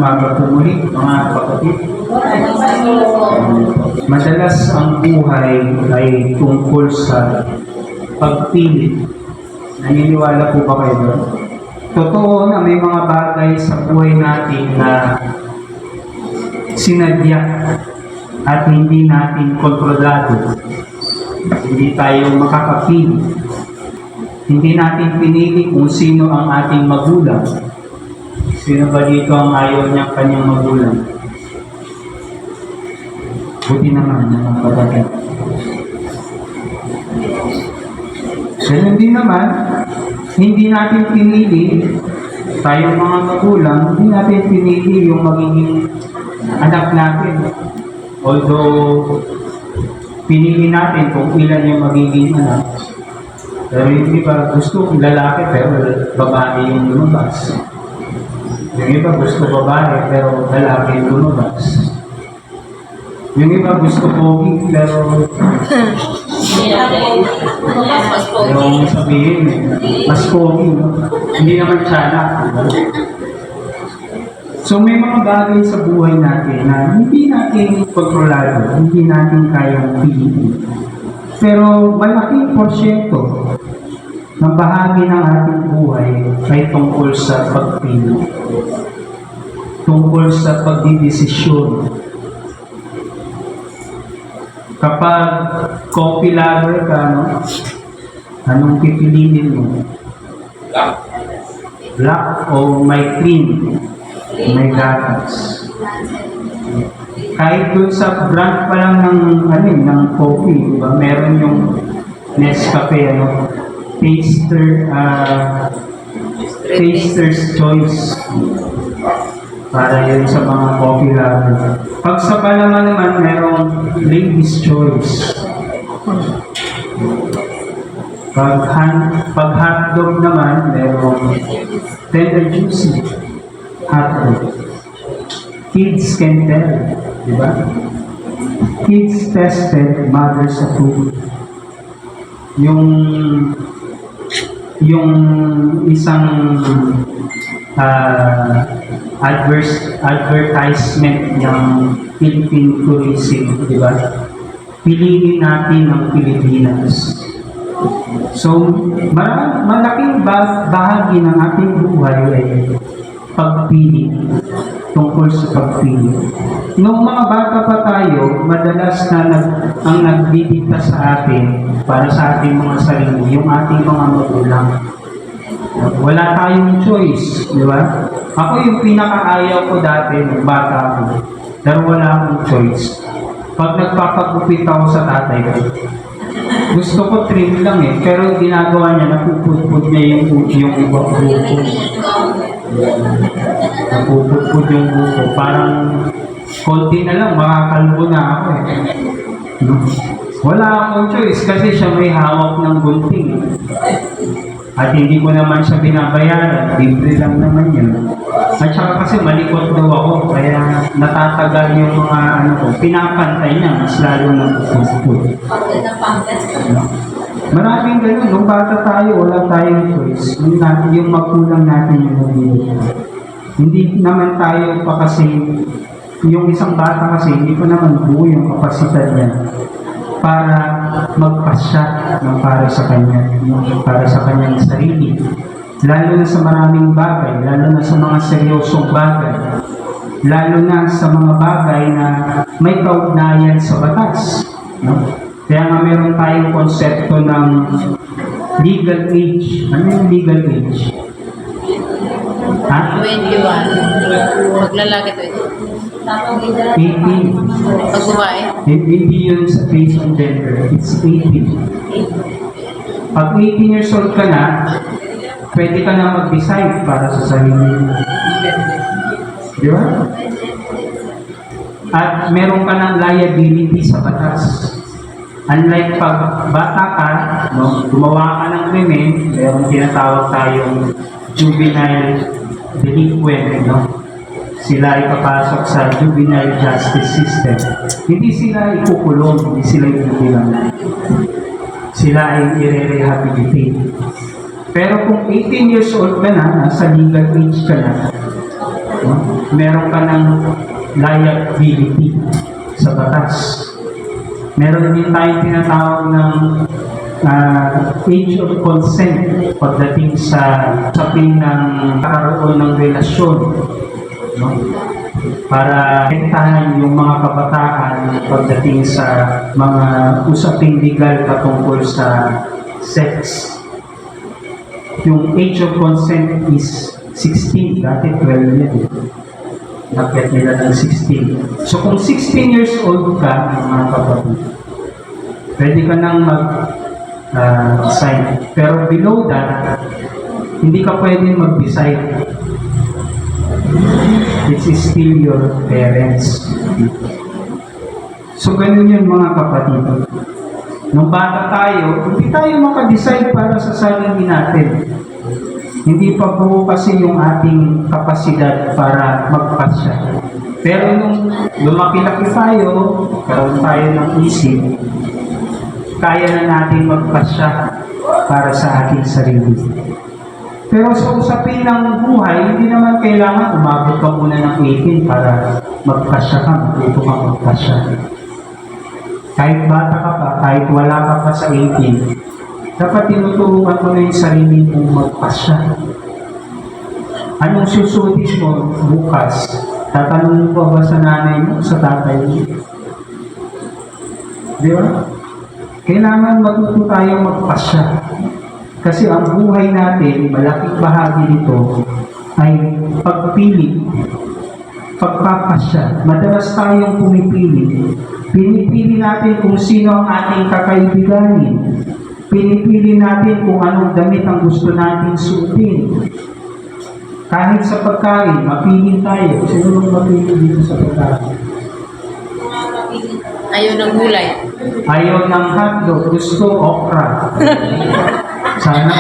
umaga po muli, mga kapatid. Madalas ang buhay ay tungkol sa pagpili. Naniniwala po ba kayo doon? Totoo na may mga bagay sa buhay natin na sinadya at hindi natin kontrolado. Hindi tayo makakapili. Hindi natin pinili kung sino ang ating magulang. Sino ba dito ang ayaw niya kanyang magulang? Buti naman ang kapatid. Ganun din naman, hindi natin pinili, tayong mga magulang, hindi natin pinili yung magiging anak natin. Although, pinili natin kung ilan yung magiging anak. Pero yung iba gusto lalaki pero babae yung lumabas. Yung iba gusto babae pero lalaki yung lumabas. Yung iba gusto pogi pero yung sabihin mas pogi, hindi naman tiyanak. So may mga bagay sa buhay natin na hindi natin kontrolado, hindi natin kayang piliin. Pero malaking porsyento ng bahagi ng ating buhay ay tungkol sa pagpili. Tungkol sa pagdidesisyon. Kapag coffee lover ka, anong pipiliin mo? Black o may cream? May gatas. Kahit dun sa brand pa lang ng coffee, diba? Meron yung Nescafe, Taster's Choice. Para yun sa mga coffee lover. Pag sa palaman naman, merong Lady's Choice. Pag hotdog naman, merong Tender Juicy hotdog. Kids can tell, di ba? Kids tested, mothers approved. Yung isang advertisement ng Philippine Tourism, di ba? Piliin natin ang Pilipinas. So, malaking bahagi ng ating buhay ay pagpili, tungkol sa pagpili. Noong mga bata pa tayo, madalas na ang nagdidikta sa atin, para sa ating mga sarili, yung ating mga magulang. Wala tayong choice, di ba? Ako yung pinakaayaw ko dati, nung bata ako, pero wala akong choice. Pag nagpapagupit ako sa tatay ko, gusto ko trim lang pero ginagawa niya, napupudpud niya yung buko. Napupudpud yung buko. Parang konti na lang, makakalbo na ako Wala akong choice kasi siya may hawak ng gunting. At hindi ko naman siya binabayaran, libre lang naman yun. At saka kasi malikot daw ako, kaya natatagal yung mga pinapantay niya, mas lalo ng pupudpud. Maraming ganun, nung bata tayo, wala tayong choice. Yung magulang natin yung nabili. Hindi naman tayo pa kasi, yung isang bata kasi, hindi pa naman buo yung kapasidad niya para magpasya ng para sa kanya, para sa kanyang sarili. Lalo na sa maraming bagay, lalo na sa mga seryosong bagay, lalo na sa mga bagay na may kaugnayan sa batas. Kaya nga meron tayong konsepto ng legal age. Ano yung legal age? 21. Maglalaki to ito. 18. Pag babae? Hindi yun sa case of gender. It's 18. Pag 18 years old ka na, pwede ka na mag-decide para sa sarili mo. Di ba? At meron ka ng liability sa batas. Unlike pag bata ka, gumawa ka ng krimen, meron tinatawag tayong juvenile delinquent, Sila ay papasok sa juvenile justice system. Hindi sila ikukulong, hindi sila ikukulang. Sila ay i-rehabilitate. Pero kung 18 years old ka na, nasa legal age ka na, meron ka ng liability sa batas. Meron din tayong tinatawag ng age of consent pagdating sa usapin ng karoon ng relasyon, no? Para hektahan yung mga kabataan pagdating sa mga usaping legal patungkol sa sex. Yung age of consent is 16, dati 12 yan. Nakit nila ng 16. So kung 16 years old ka, mga kapatid, pwede ka nang mag-decide. Pero below that, hindi ka pwede mag-decide. It is still your parents. So ganun yun mga kapatid. Nung bata tayo, hindi tayo maka-decide para sa sarili natin. Hindi pa buo kasi yung ating kapasidad para magpasya. Pero nung lumaki-laki tayo, karoon tayo ng isip, kaya na natin magpasya para sa ating sarili. Pero sa usapin ng buhay, hindi naman kailangan umabot ka muna ng 18 para magpasya ka, matuto ka magpasya. Kahit bata ka pa, kahit wala ka pa sa 18, dapat tinuturuan mo na yung sarili mong magpasya. Anong susuotin mo bukas? Tatanungin mo ba sa nanay mo, sa tatay mo? Di ba? Kailangan matuto tayong magpasya. Kasi ang buhay natin, malaking bahagi nito ay pagpili, pagpapasya. Madalas tayong pumipili. Pinipili natin kung sino ang ating kakaibiganin. Pinipili natin kung anong damit ang gusto natin suotin. Kahit sa pagkain, mapili tayo. Sino nang mapili dito sa pagkain? Ayaw ng gulay. Ayaw ng hotdog, gusto okra. Sana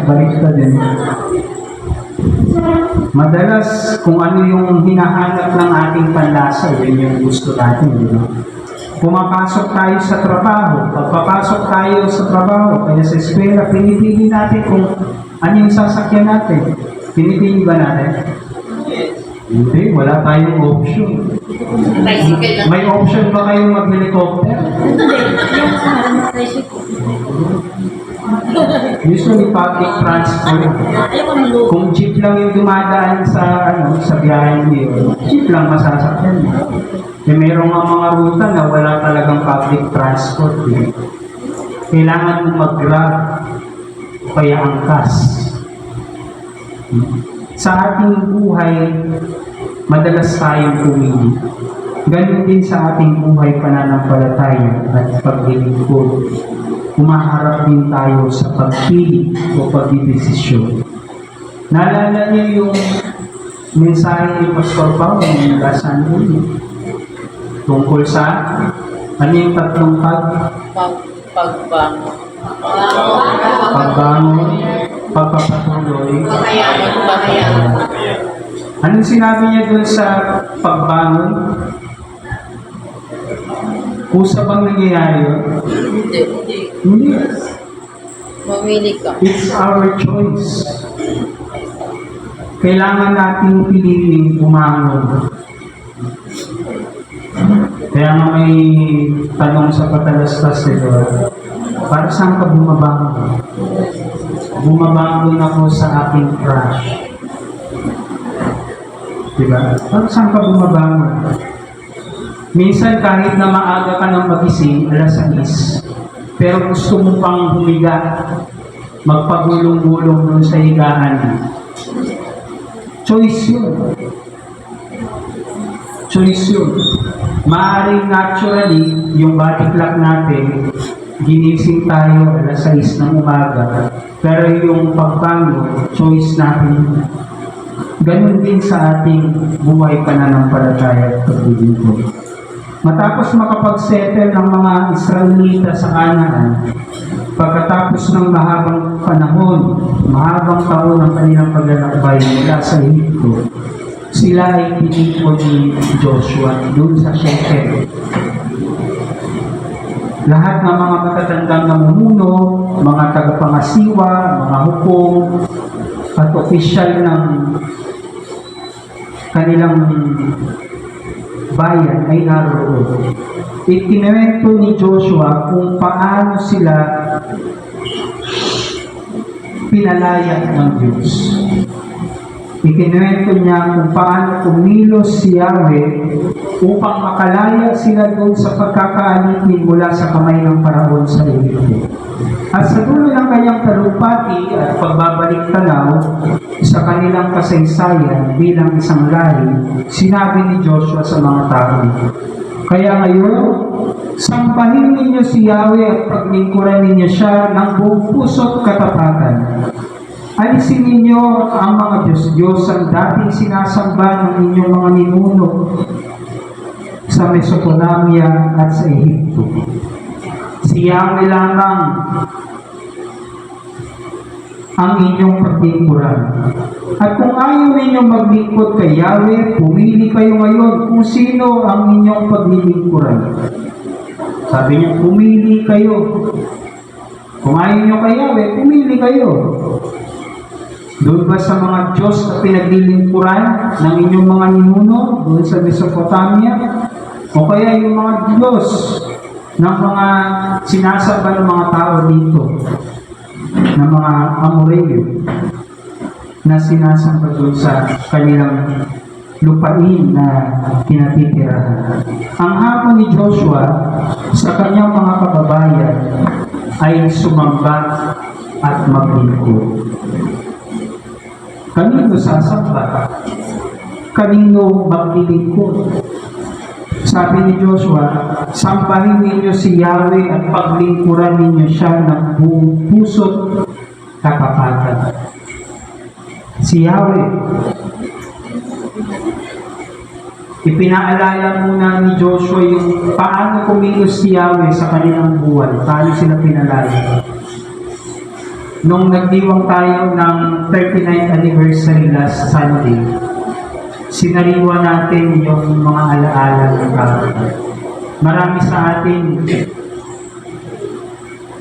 balik ka din. Madalas, kung ano yung hinahanap ng ating panlasa, yun yung gusto natin. Pumapasok tayo sa trabaho, pagpapasok tayo sa trabaho, kaya sa eskwela, pinipili natin kung ano yung sasakyan natin. Pinipili ba natin? Hindi, wala tayong option. Tricycle lang. May option ba kayong mag-helicopter? Usually public transport. Kung jeep lang yung dumadaan sa biyahe niyo, jeep lang masasakyan. Mayroong mga ruta na wala talagang public transport. Kailangan mo mag-grab kaya angkas. Sa ating buhay, madalas tayong pumili. Ganun din sa ating buhay pananampalataya at paglilingkod. Umaharap din tayo sa pagpili o pagdidesisyon. Naalala niyo yung mensahe ni Pastor Pao ng last Sunday tungkol sa ano yung tatlong Pagbangon. pagbangon, pagpapatuloy, Pagbangon. Anong sinabi niya doon sa pagbangon? Kusa bang nangyayari yun? Hindi. Mamili ka. It's our choice. Kailangan nating piliin bumangon. Kaya nga may tanong sa Patalastas ito, para saan ka bumabangon? Bumabangon ako sa aking crush. Diba? Para saan ka bumabangon? Minsan kahit na maaga ka ng magising, alas 6, pero gusto mo pang humiga, magpagulong-gulong doon sa higaan. Choice yun. Choice yun. Maaaring naturally, yung body clock natin, ginising tayo alas 6 ng umaga, pero yung pagbangon, choice natin. Ganun din sa ating buhay pananampalataya at paglilingkod. Matapos makapag-settle ng mga Israelita sa Canaan, pagkatapos ng mahabang panahon, mahabang taon ng kanilang paglalakbay mula sa Egypto, sila ay tinipon ni Joshua doon sa Shechem. Lahat ng mga matatandang namumuno, mga tagapangasiwa, mga hukom, at opisyal ng kanilang bayan ay naroon. Ikinuwento ni Joshua kung paano sila pinalaya ng Diyos. Ikinuwento niya kung paano kumilos si Yahweh upang makalaya sila doon sa pagkakaalitin mula sa kamay ng Paraon sa Egypto. At sa dulo ng kanyang talumpati at pagbabalik tanaw sa kanilang kasaysayan bilang isang lahi, sinabi ni Joshua sa mga tao, kaya ngayon, sampahin ninyo si Yahweh at paglingkuran ninyo siya ng buong puso at katapatan. Alisin ninyo ang mga Diyos-Diyos ang dating sinasamba ng inyong mga ninuno sa Mesopotamia at sa Ehipto. Si Yahweh lamang ang inyong paglingkuran. At kung ayaw ninyong maglingkod kay Yahweh, pumili kayo ngayon kung sino ang inyong paglilingkuran. Sabi niya, pumili kayo. Kung ayaw niyo kay Yahweh, pumili kayo. Doon ba sa mga Diyos na pinaglilingkuran ng inyong mga ninuno doon sa Mesopotamia? O kaya yung mga Diyos ng mga sinasamba ng mga tao dito, ng mga Amoreo na sinasamba doon sa kanilang lupain na pinatitirahan. Ang hamon ni Joshua sa kanyang mga kababayan ay sumamba at maglingkod. Kanino sasamba? Kanino maglilingkod? Sabi ni Joshua, sambahin ninyo si Yahweh at paglingkuran ninyo siya ng buong puso't katapatan. Si Yahweh. Ipinaalala muna ni Joshua yung paano kumilos si Yahweh sa kanilang buwan, paano sila pinalaya. Nung nagdiwang tayo ng 39th anniversary last Sunday, sinariwa natin yung mga alaala ng kapatid. Marami sa atin,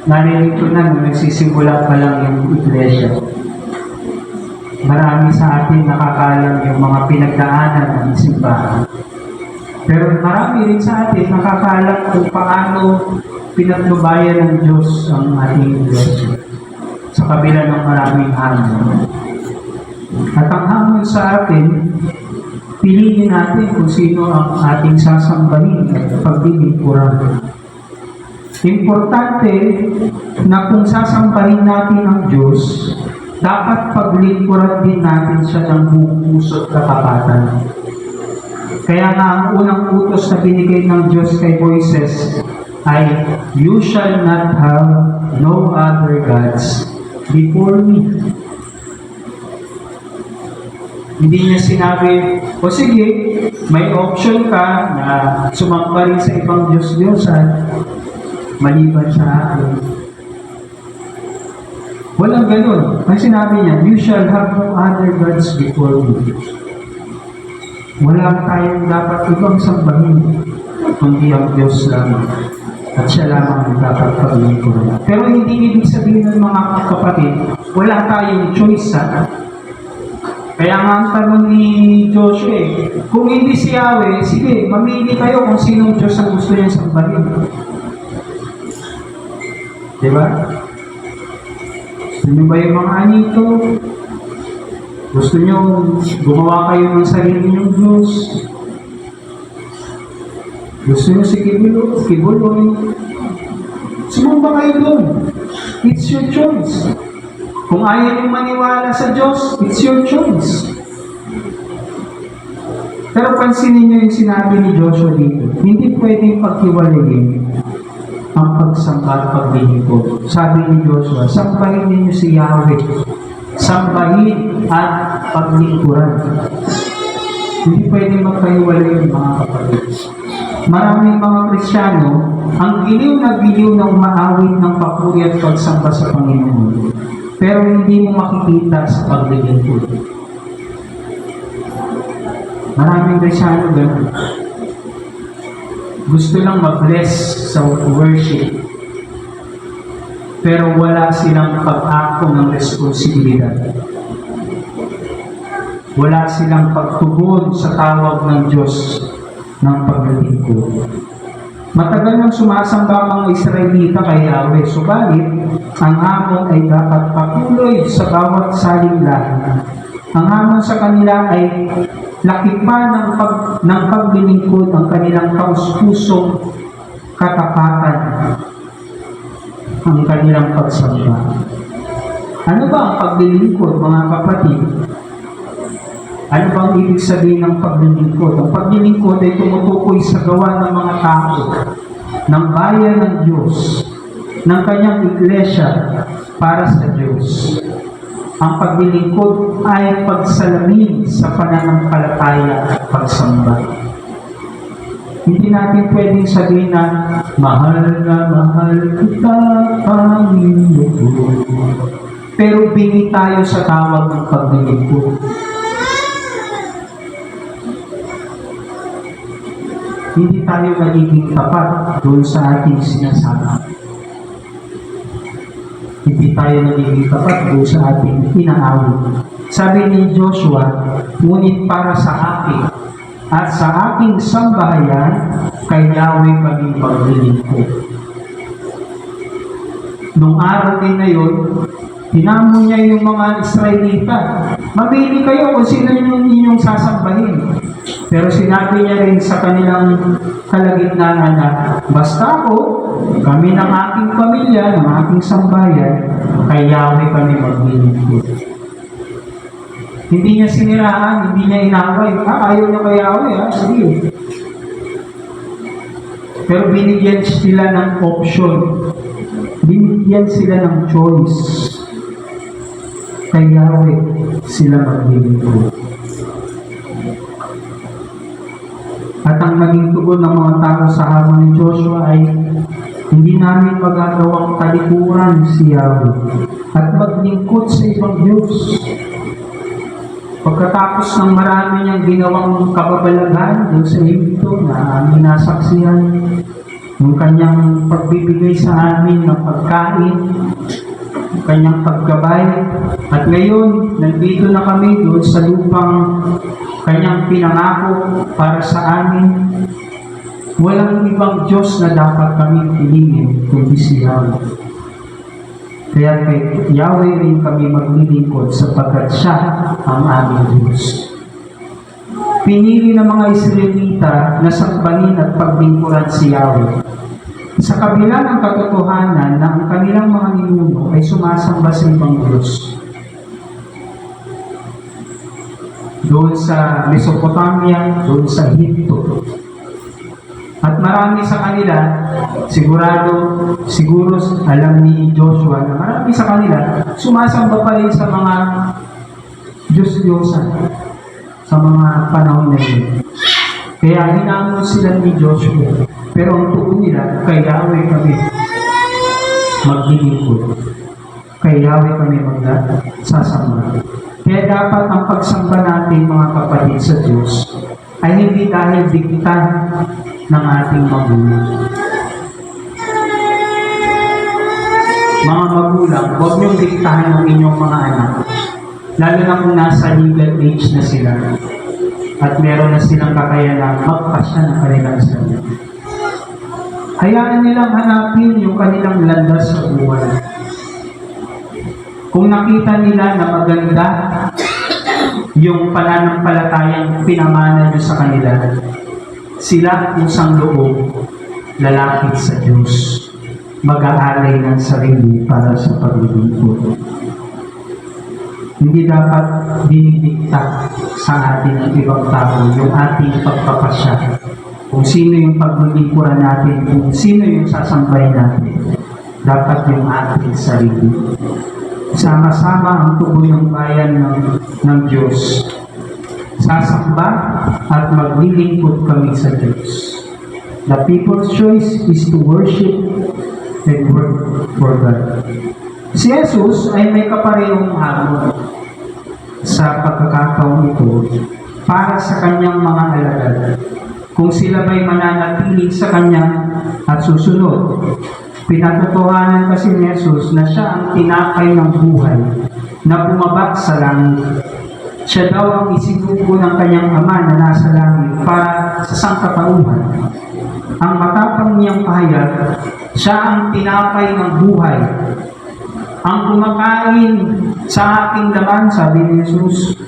narinig ko na nung nagsisimula pa lang yung iglesia. Marami sa atin nakakalam yung mga pinagdaanan ng simbahan. Pero marami rin sa atin nakakalam kung paano pinatnubayan ng Diyos ang ating iglesia sa kabila ng maraming hamon. At ang hamon sa atin, piliin natin kung sino ang ating sasambahin at paglilingkuran. Importante na kung sasambahin natin ang Diyos, dapat paglingkuran din natin siya ng buong puso at katapatan. Kaya nga ang unang utos na binigay ng Diyos kay Moises ay, you shall not have no other gods before me. Hindi niya sinabi, o sige, may option ka na sumamba rin sa ibang Diyos-Diyosan maliban sa akin. Walang ganun. Ang sinabi niya, you shall have no other gods before me. Wala tayong dapat ibang sambahin kundi ang Diyos lamang. At siya lamang ang dapat paglingkuran. Pero hindi ibig sabihin ng mga kapatid, wala tayong choice sa. Kaya nga ang tanong ni Joshua, kung hindi si Yahweh, sige, mamili kayo kung sinong Diyos ang gusto niyang sambahin. Diba? Gusto niyo ba yung mga anito? Gusto niyo gumawa kayo ng sarili niyong Diyos? Gusto niyo si Kibuloy? Sumamba kayo doon. It's your choice. Kung ayaw niyong maniwala sa Diyos, it's your choice. Pero pansinin niyo yung sinabi ni Joshua dito. Hindi pwedeng paghiwalayin ang pagsamba at paglilingkod. Sabi ni Joshua, sambahin ninyo si Yahweh. Sambahin at paglingkuran. Hindi pwedeng magpahiwalay mga kapatid. Maraming mga Kristiyano ang giliw na umaawit ng papuri at pagsamba sa Panginoon. Pero hindi mo makikita sa paglilingkod. Maraming Kristiyano ganun. Gusto lang mag-bless sa worship. Pero wala silang pag-ako ng responsibilidad. wala silang pagtugon sa tawag ng Diyos ng paglilingkod. Matagal nang sumasamba ang mga Israelita kay Yahweh, subalit ang hamon ay dapat patuloy sa bawat saling-lahi. Ang hamon sa kanila ay lakipan ng paglilingkod ang kanilang taus-pusong katapatan, ang kanilang pagsamba. Ano ba ang paglilingkod, mga kapatid? Ano bang ibig sabihin ng paglilingkod? Ang paglilingkod ay tumutukoy sa gawa ng mga tao, ng bayan ng Diyos, ng kanyang iglesia para sa Diyos. Ang paglilingkod ay pagsalamin sa pananampalataya at pagsamba. Hindi natin pwedeng sabihin na, mahal kita, Panginoon. Pero bingi tayo sa tawag ng paglilingkod. Hindi tayo nagiging tapat doon sa ating sinasabi. Hindi tayo nagiging tapat doon sa ating inaawit. Sabi ni Joshua, ngunit para sa akin at sa aking sambahayan, kay Yahweh kami paglilingkod. Nung araw din na yun, hinamon niya yung mga Israelita. Mamili kayo kung sino yung inyong sasambahin. Pero sinabi niya rin sa kanilang kalagitnaan na, basta ako, kami ng aking pamilya, ng aking sambayan, kay Yahweh kami maglilingkod. Hindi niya siniraan, hindi niya inaway. Ayaw niya kay Yahweh, sige. Pero binigyan sila ng option. Binigyan sila ng choice. Kay Yahweh sila maglilingkod. At ang naging tugon ng mga tao sa hamon ni Joshua ay, hindi namin magagawang talikuran si Yahweh at maglingkod sa ibang Diyos. Pagkatapos ng marami niyang ginawang kababalaghan doon sa Egypto na aming nasaksihan, yung kanyang pagbibigay sa amin ng pagkain, yung kanyang paggabay, at ngayon, nandito na kami doon sa lupang kanyang pinangako para sa amin. Walang ibang Diyos na dapat kami pilingin kundi si Yahweh. Kaya kay Yahweh rin kami maglilingkod sapagkat siya ang aming Diyos. Pinili ng mga Israelita na sambahin at paglingkuran si Yahweh. Sa kabila ng katotohanan na ang kanilang mga ninuno ay sumasamba sa ibang Diyos. Doon sa Mesopotamia, doon sa Egypto. At marami sa kanila, siguro alam ni Joshua na marami sa kanila, sumasamba pa rin sa mga Diyos-Diyosan sa mga panahon na yun. Kaya hinamon sila ni Joshua. Pero ang tuon nila, kay Yahweh kami maglilingkod. Kay Yahweh kami magsasamba. Kaya dapat ang pagsamba natin, mga kapatid, sa Diyos ay hindi dahil dikta ng ating magulang. Mga magulang, huwag niyong diktahan ng inyong mga anak. Lalo na kung nasa legal age na sila at meron na silang kakayanan magpasya ng kanilang sarili. Hayaan nilang hanapin yung kanilang landas sa buhay. Kung nakita nila na maganda yung pananampalatayang pinamana nyo sa kanila, sila isang loob, lalapit sa Diyos, mag-aalay ng sarili para sa paglilingkod. Hindi dapat dinidikta sa atin ng ibang tao yung ating pagpapasya. Kung sino yung paglilingkuran natin, kung sino yung sasambahin natin, dapat yung ating sarili. Sama-sama ang tuboy ng bayan ng Diyos. Sasamba at maglilingkod kami sa Diyos. The people's choice is to worship and work for God. Si Jesus ay may kaparehong hamon sa pagkakataon ito para sa kanyang mga alagad. Kung sila ba'y mananatili sa kanya at susunod, pinatutuhanan kasi ni Jesus na siya ang tinapay ng buhay na bumaba sa langit. Siya daw ang isinugo ng kanyang ama na nasa langit para sa sangkatauhan. Ang matapang niyang pahayag, siya ang tinapay ng buhay. Ang kumakain sa aking laman, sabi ni Jesus,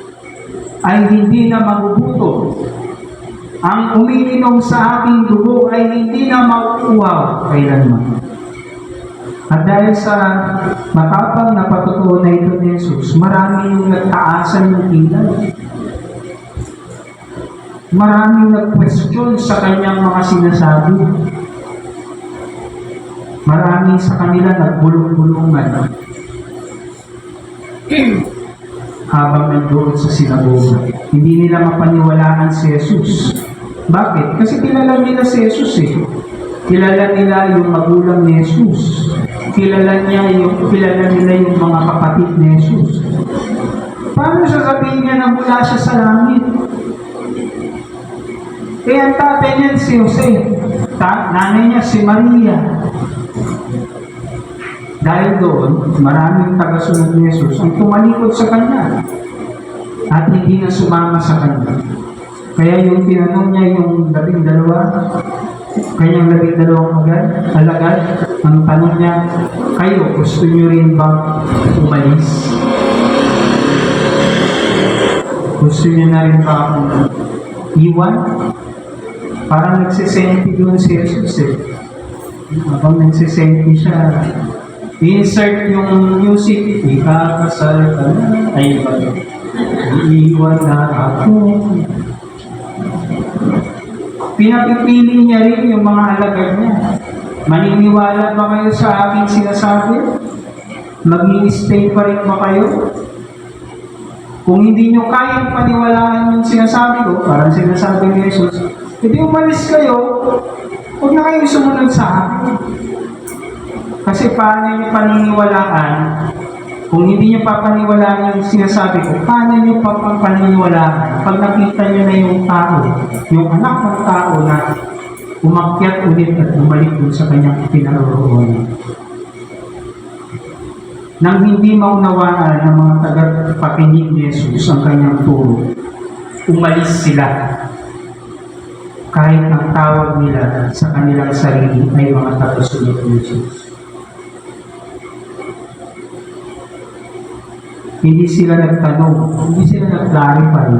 ay hindi na magugutom. Ang umiinom sa aking dugo ay hindi na mauuhaw kailanman. At dahil sa matapang na patutuo na ito ni Jesus, maraming nagtaasan ng kilay. Maraming nag-question sa kanyang mga sinasabi. Maraming sa kanila nagbulong-bulungan habang nandoon sa sinagoga. Hindi nila mapaniwalaan si Jesus. Bakit? Kasi kilala nila si Jesus eh. Kilala nila yung magulang ni Jesus. Kilala nila yung mga kapatid ni Jesus. Paano sasabihin niya na mula siya sa langit? Eh, ang tatay niya si Jose. Nanay niya si Maria. Dahil doon, maraming tagasunod ni Jesus ang tumalikod sa kanya at hindi na sumama sa kanya. Kaya yung tinanong niya yung 12, kanyang 12 alagad, ang tanong niya, kayo, gusto niyo rin bang umalis? Gusto niyo na rin ba akong iwan? Parang nagsisenti doon si Jesus eh. Habang nagsisenti siya, insert yung music, ikakasal ka na, ay ba? Iiwan na ako. Pinapipili niya rin yung mga alagad niya. Maniniwala ba kayo sa aking sinasabi? Mag-i-stay pa rin ba kayo? Kung hindi nyo kayang paniwalaan yung sinasabi ko, parang sinasabi ni Jesus, hindi umalis kayo, huwag na kayo sumunod sa akin. Kasi paano nyo paniniwalaan? Kung hindi nyo papaniwalaan yung sinasabi ko, paano nyo papaniwalaan pag nakita nyo na yung tao, yung anak ng tao na umakyat ulit at bumalik dun sa kanyang pinaroroonan. Nang hindi maunawaan ng mga tagapakinig ni Jesus ang kanyang turo, umalis sila. Kahit ang tawag nila sa kanilang sarili ay mga tagasunod ni Jesus. Hindi sila nagtanong, hindi sila nag-clarify.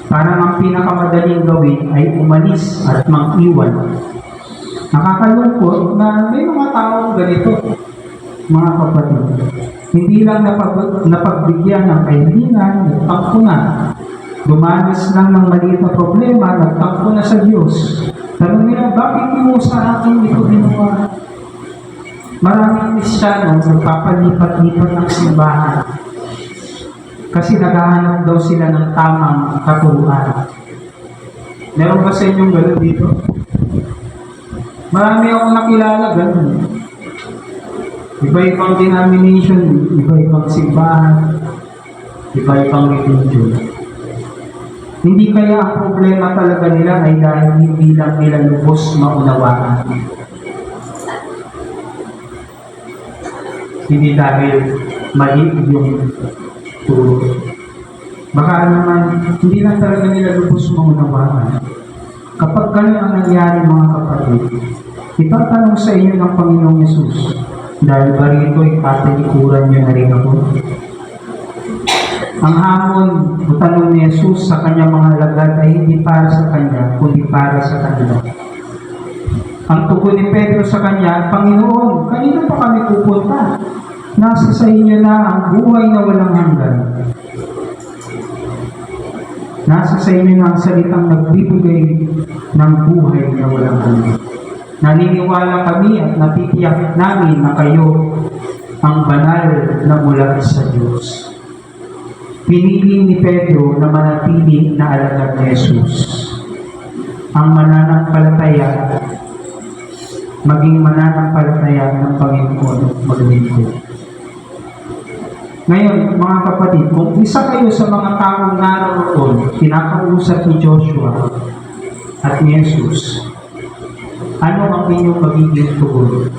Parang ang pinakamadaling gawin ay umalis at mang-iwan. Nakakalungkot na may mga taong ganito, mga kapatid. Hindi lang napagbigyan ng kaibigan, nagtampo na. Dumanas lang ng maliit na problema, nagtampo na sa Diyos. Tanong nila, bakit mo sa akin ito ginawa? Maraming Kristiyano nagpapalipat-lipat ng simbahan. Kasi naghahanap daw sila ng tamang katuruan. Meron ba sa inyong gano'n dito? Marami akong nakilala gano'n. Iba-ibang denomination, iba-ibang simbahan, iba-ibang religion. Hindi kaya ang problema talaga nila ay dahil hindi lang nila lubos maunawaan. Hindi dahil mali yung turo. Baka naman, hindi lang talaga nila lubos maunawaan. Kapag ganun ang nangyari mga kapatid, itatanong sa inyo ng Panginoong Yesus, dahil ba rito ipatalikuran niyo na rin ako? Ang hamon o tanong ni Jesus sa kanyang mga alagad ay hindi para sa kanya, kundi para sa kanila. Ang tugon ni Pedro sa kanya, Panginoon, kanino pa kami pupunta? Nasa sa inyo na ang buhay na walang hanggan. Nasa sa inyo na ang salitang nagbibigay ng buhay na walang hanggan. Naniniwala kami at natitiyak namin na kayo ang banal na mula sa Diyos. Pinili ni Pedro na manatili na alagad ni Jesus. Ang mananampalataya, maging mananampalataya ng Panginoon maglingkod. Ngayon, mga kapatid, kung isa kayo sa mga taong naroon, kinakausap ni Joshua at ni Jesus, ano ang inyong magiging tugon?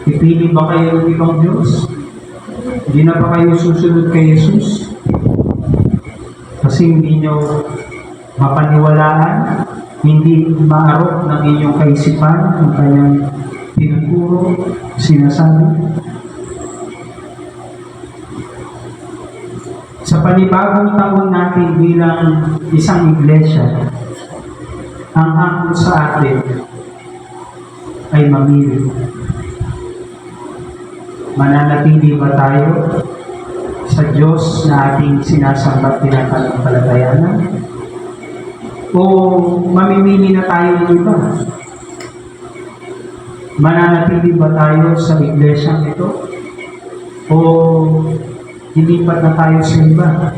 Ipili ba kayo ng ibang Diyos? Hindi na ba kayo susunod kay Jesus? Kasi hindi nyo mapaniwalaan, hindi maarok ng inyong kaisipan, ang kanyang tinuturo, sinasabi. Sa panibagong taon natin bilang isang iglesia, ang angkol sa atin ay mamili. Mananatili ba tayo sa Diyos na ating sinasamba at pinapanampalatayanan? O mamimili na tayo ng iba? Mananatili ba tayo sa iglesia ito? O lilipat na tayo sa iba?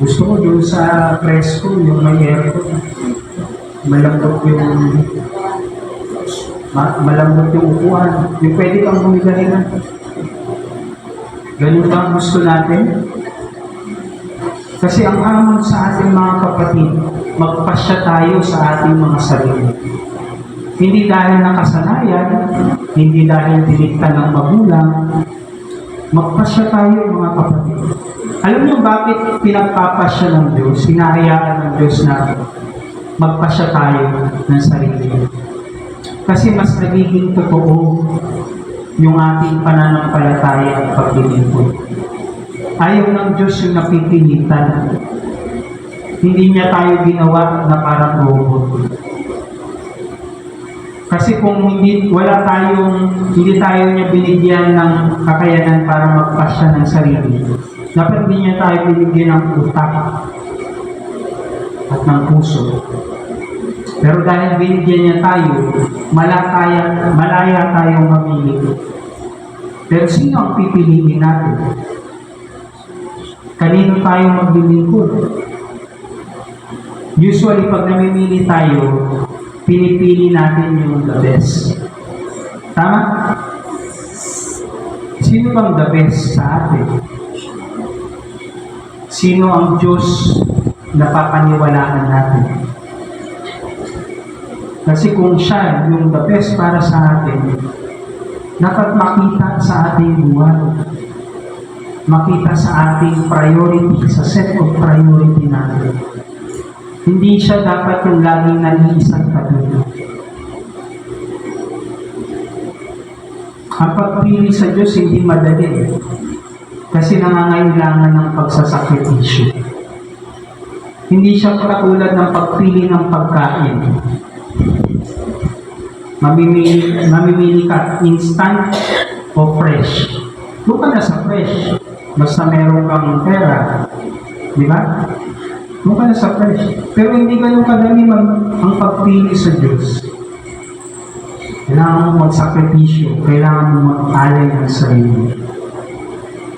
Gusto ko doon sa presko, yung may aircon. Malambot yung upuan. Yung pwede kang bumigahin. Ganun ba ang gusto natin? Kasi ang hamon sa ating mga kapatid, magpasya tayo sa ating mga sarili. Hindi dahil nakasanayan, hindi dahil dinikta ng magulang, magpasya tayo mga kapatid. Alam niyo bakit pinagpapasya ng Diyos, hinahayaan ng Diyos na magpasya tayo ng sarili? Kasi mas nagiging totoo yung ating pananampalataya at paglilingkod. Ayaw ng Diyos yung napipilitan. Hindi niya tayo ginawa na parang robot. Kasi kung hindi tayo niya binigyan ng kakayanan para magpasya ng sarili, dapat hindi niya tayo binigyan ng utak at ng puso. Pero dahil binigyan niya tayo, malaya tayong mamili. Pero sino ang pipiliin natin? Kanino tayo maglilingkod? Usually, pag namimili tayo, pinipili natin yung the best. Tama? Sino bang the best sa atin? Sino ang Diyos na papaniwalaan natin? Kasi kung siya yung the best para sa atin, dapat makita sa ating buhay. Makita sa ating priority, sa set of priority natin. Hindi siya dapat yung laging nag-iisang tabi. Ang pagpili sa Diyos hindi madali. Kasi nangangailangan ng pagsasakripisyo. Hindi siya katulad ng pagpili ng pagkain. Mamimili ka instant o fresh. Doon ka na sa fresh. Basta meron kang pera. Di ba? Doon ka na sa fresh. Pero hindi ganun kadali ang pagpili sa Diyos. Kailangan mo magsakripisyo. Kailangan mo mag-alay ng sarili.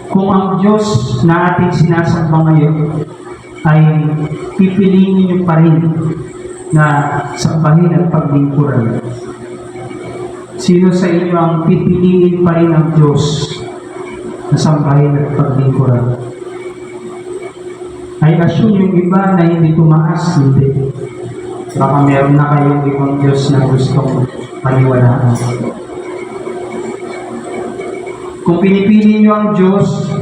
Kung ang Diyos na ating sinasamba ngayon ay pipiliin niyo pa rin na sambahin at paglingkuran. Sino sa inyo ang pipiliin pa rin ng Diyos na sambahin at paglingkuran? I assume yung iba na hindi tumaas, hindi. Baka meron na kayong ibang Diyos na gustong paniwalaan. Kung pinipili nyo ang Diyos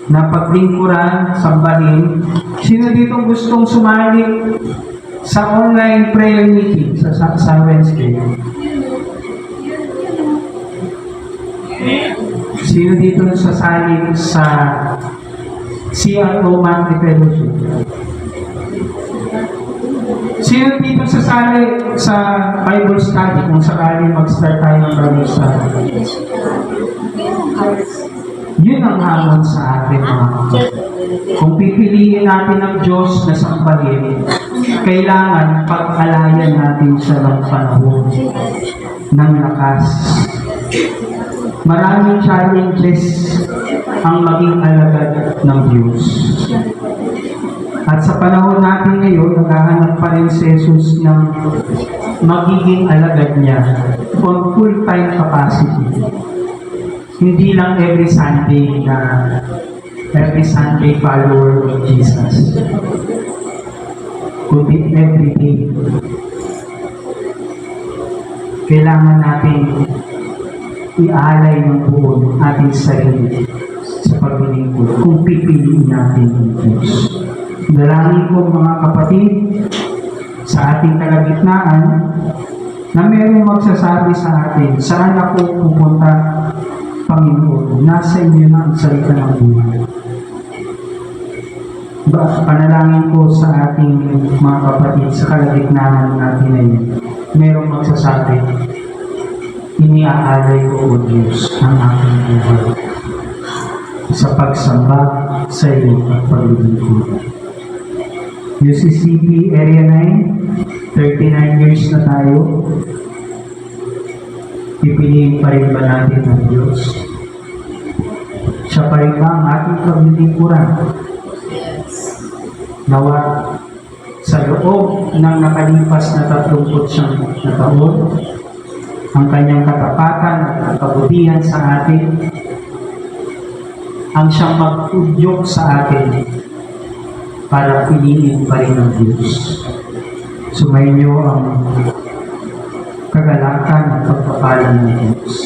na paglingkuran, sambahin, sino dito gustong sumali sa online prayer meeting sa Wednesday? Sino dito sasali sa CRO Monthly Fellowship? Sino dito sasali sa Bible study kung sakali mag-start tayo ng Bible study? Yun ang hamon sa atin, mga kapatid. Kung pipiliin natin ang Diyos na sambahin, kailangan pag-alayan natin siya ng panahon, ng lakas. Maraming challenges ang maging alagad ng Diyos. At sa panahon natin ngayon, naghahanap pa rin si Jesus ng magiging alagad niya on full-time capacity. Hindi lang every Sunday follower of Jesus. Kundi every day. Kailangan natin ialay ng buo ating sarili paglilingkod kung pipiliin natin ang Diyos. Dalangin ko mga kapatid sa ating kalagitnaan na mayroong magsasabi sa atin, saan ako pupunta, Panginoon? Nasa inyo na ang salita ng buhay. Panalangin ko sa ating mga kapatid sa kalagitnaan natin na yun, mayroong magsasabi, iniaalay ko, O Diyos, ang aking buhay sa pagsamba sa iyo at paglilingkod. UCCP Area 9, 39 years na tayo. Pipiliin pa rin ba natin ang Diyos? Siya pa rin ba ang ating paglilingkuran? Nawa sa loob ng nakalipas na 39 na taon, ang kanyang katapatan at kabutihan sa atin, ang siyang mag-udyok sa atin para piliin pa rin ang Diyos. Sumainyo ang kagalakan at pagpapalan ng Diyos.